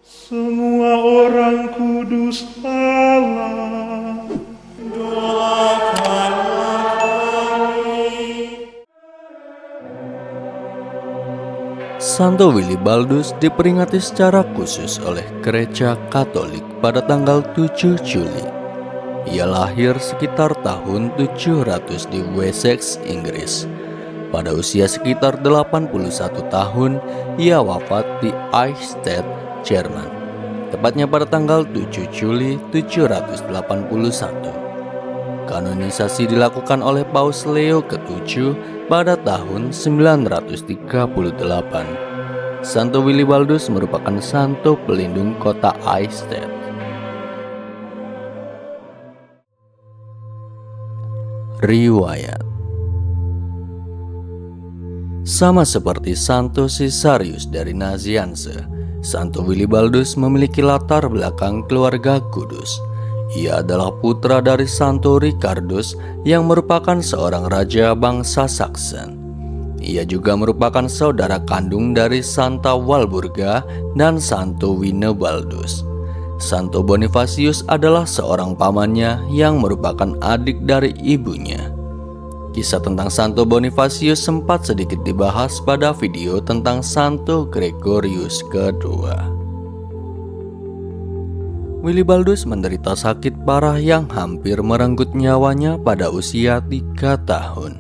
Semua orang kudus Allah, doakanlah kami. Santo Willibaldus diperingati secara khusus oleh Gereja Katolik pada tanggal 7 Juli. Ia lahir sekitar tahun 700 di Wessex, Inggris. Pada usia sekitar 81 tahun, ia wafat di Eichstätt, Jerman. Tepatnya pada tanggal 7 Juli 781. Kanonisasi dilakukan oleh Paus Leo ke-7 pada tahun 938. Santo Willibaldus merupakan santo pelindung kota Eichstätt. Riwayat. Sama seperti Santo Caesarius dari Nazianze, Santo Willibaldus memiliki latar belakang keluarga kudus. Ia adalah putra dari Santo Ricardus yang merupakan seorang raja bangsa Saksen. Ia juga merupakan saudara kandung dari Santa Walburga dan Santo Winebaldus. Santo Bonifacius adalah seorang pamannya yang merupakan adik dari ibunya. Kisah tentang Santo Bonifacius sempat sedikit dibahas pada video tentang Santo Gregorius II. Willibaldus menderita sakit parah yang hampir merenggut nyawanya pada usia 3 tahun.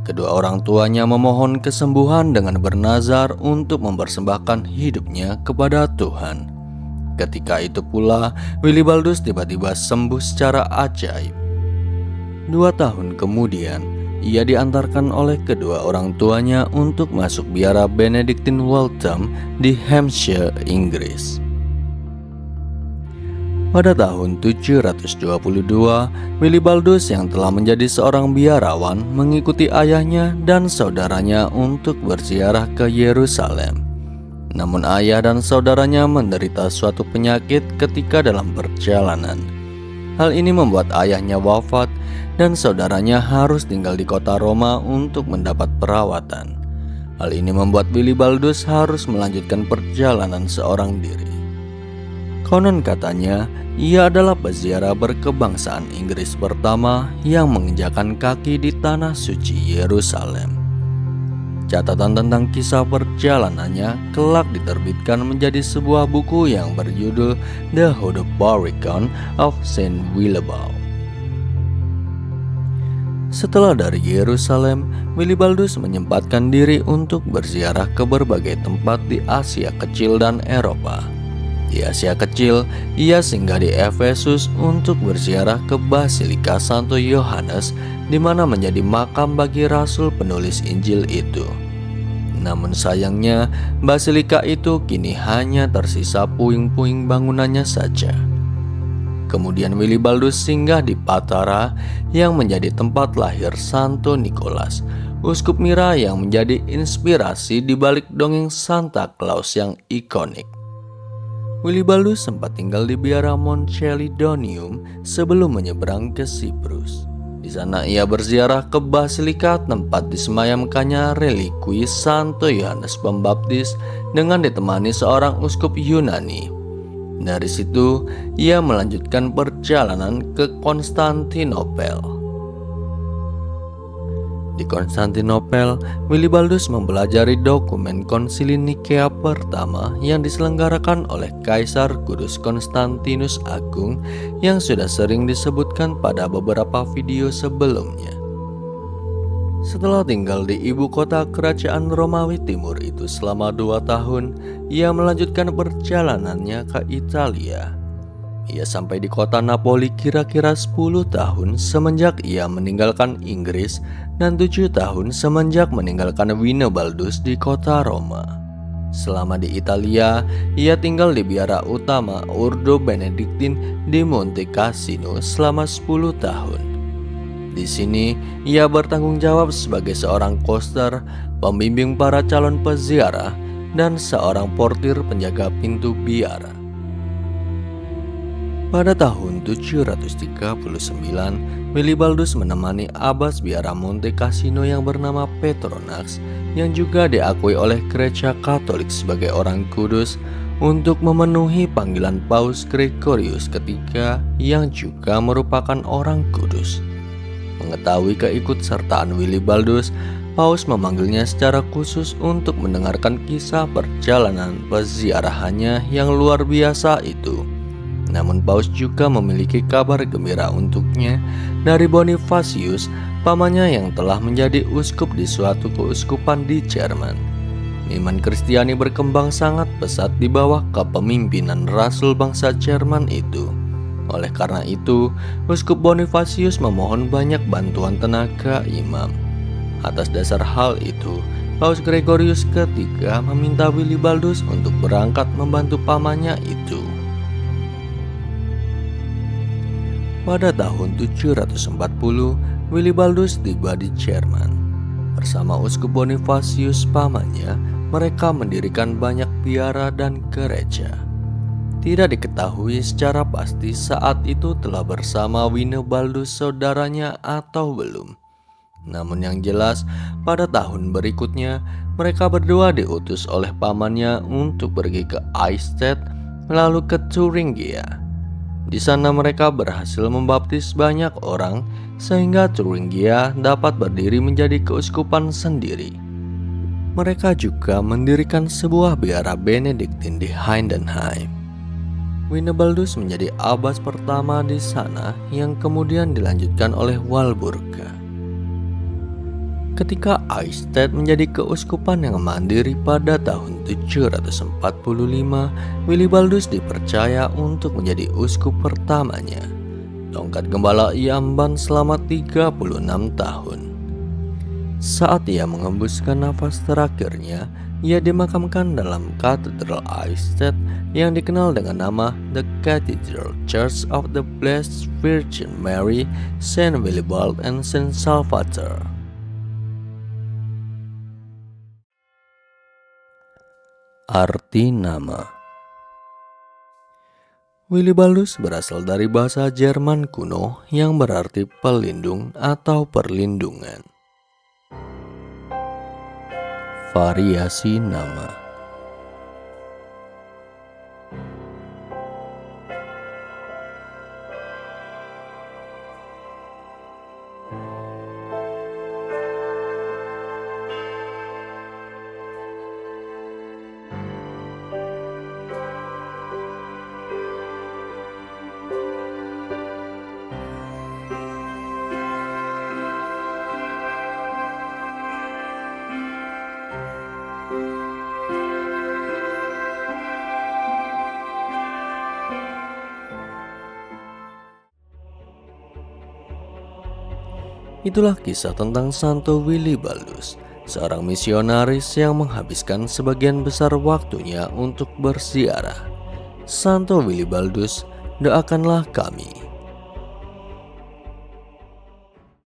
Kedua orang tuanya memohon kesembuhan dengan bernazar untuk mempersembahkan hidupnya kepada Tuhan. Ketika itu pula, Willibaldus tiba-tiba sembuh secara ajaib. 2 tahun kemudian, ia diantarkan oleh kedua orang tuanya untuk masuk biara Benedictine Waltham di Hampshire, Inggris. Pada tahun 722, Willibaldus yang telah menjadi seorang biarawan mengikuti ayahnya dan saudaranya untuk berziarah ke Yerusalem. Namun ayah dan saudaranya menderita suatu penyakit ketika dalam perjalanan. Hal ini membuat ayahnya wafat dan saudaranya harus tinggal di kota Roma untuk mendapat perawatan. Hal ini membuat Willibaldus harus melanjutkan perjalanan seorang diri. Konon katanya, ia adalah peziarah berkebangsaan Inggris pertama yang menginjakan kaki di tanah suci Yerusalem. Catatan tentang kisah perjalanannya kelak diterbitkan menjadi sebuah buku yang berjudul The Hodoparicon of Saint Willibald. Setelah dari Yerusalem, Willibaldus menyempatkan diri untuk berziarah ke berbagai tempat di Asia Kecil dan Eropa. Di Asia Kecil, ia singgah di Efesus untuk berziarah ke Basilika Santo Yohanes, di mana menjadi makam bagi rasul penulis Injil itu. Namun sayangnya, basilika itu kini hanya tersisa puing-puing bangunannya saja. Kemudian Willibaldus singgah di Patara yang menjadi tempat lahir Santo Nikolas, uskup Myra yang menjadi inspirasi di balik dongeng Santa Claus yang ikonik. Willibaldus sempat tinggal di biara Mount Chelidonium sebelum menyeberang ke Siprus. Di sana ia berziarah ke Basilika tempat disemayamkannya relikwi Santo Yohanes Pembaptis dengan ditemani seorang uskup Yunani. Dari situ, ia melanjutkan perjalanan ke Konstantinopel. Di Konstantinopel, Willibaldus mempelajari dokumen Konsili Nikea pertama yang diselenggarakan oleh Kaisar Kudus Konstantinus Agung yang sudah sering disebutkan pada beberapa video sebelumnya. Setelah tinggal di ibu kota kerajaan Romawi Timur itu selama 2 tahun, ia melanjutkan perjalanannya ke Italia. Ia sampai di kota Napoli kira-kira 10 tahun semenjak ia meninggalkan Inggris dan 7 tahun semenjak meninggalkan Winebaldus di kota Roma. Selama di Italia, ia tinggal di biara utama Ordo Benedictine di Monte Cassino selama 10 tahun. Di sini, ia bertanggung jawab sebagai seorang koster, pembimbing para calon peziarah, dan seorang portir penjaga pintu biara. Pada tahun 739, Willibaldus menemani abbas biara Monte Cassino yang bernama Petronax, yang juga diakui oleh Gereja Katolik sebagai orang kudus, untuk memenuhi panggilan Paus Gregorius ketiga yang juga merupakan orang kudus. Mengetahui keikutsertaan Willibaldus, Paus memanggilnya secara khusus untuk mendengarkan kisah perjalanan peziarahannya yang luar biasa itu. Namun Paus juga memiliki kabar gembira untuknya dari Bonifasius, pamannya yang telah menjadi uskup di suatu keuskupan di Jerman. Iman Kristiani berkembang sangat pesat di bawah kepemimpinan Rasul bangsa Jerman itu. Oleh karena itu, Uskup Bonifasius memohon banyak bantuan tenaga imam. Atas dasar hal itu, Paus Gregorius ketiga meminta Willibaldus untuk berangkat membantu pamannya itu. Pada tahun 740, Willibaldus tiba di Jerman. Bersama Uskup Bonifasius pamannya, mereka mendirikan banyak biara dan gereja. Tidak diketahui secara pasti saat itu telah bersama Winebaldus saudaranya atau belum. Namun yang jelas, pada tahun berikutnya, mereka berdua diutus oleh pamannya untuk pergi ke Eichstätt, lalu ke Thuringia. Di sana mereka berhasil membaptis banyak orang sehingga Thuringia dapat berdiri menjadi keuskupan sendiri. Mereka juga mendirikan sebuah biara Benediktin di Heidenheim. Winebaldus menjadi abbas pertama di sana yang kemudian dilanjutkan oleh Walburga. Ketika Eichstätt menjadi keuskupan yang mandiri pada tahun 745, Willibaldus dipercaya untuk menjadi uskup pertamanya. Tongkat gembala ia emban selama 36 tahun. Saat ia mengembuskan nafas terakhirnya, ia dimakamkan dalam Katedral Eichstätt yang dikenal dengan nama The Cathedral Church of the Blessed Virgin Mary, Saint Willibald, and Saint Salvator. Arti nama Willibaldus berasal dari bahasa Jerman kuno yang berarti pelindung atau perlindungan. Variasi nama. Itulah kisah tentang Santo Willibaldus, seorang misionaris yang menghabiskan sebagian besar waktunya untuk berziarah. Santo Willibaldus, doakanlah kami.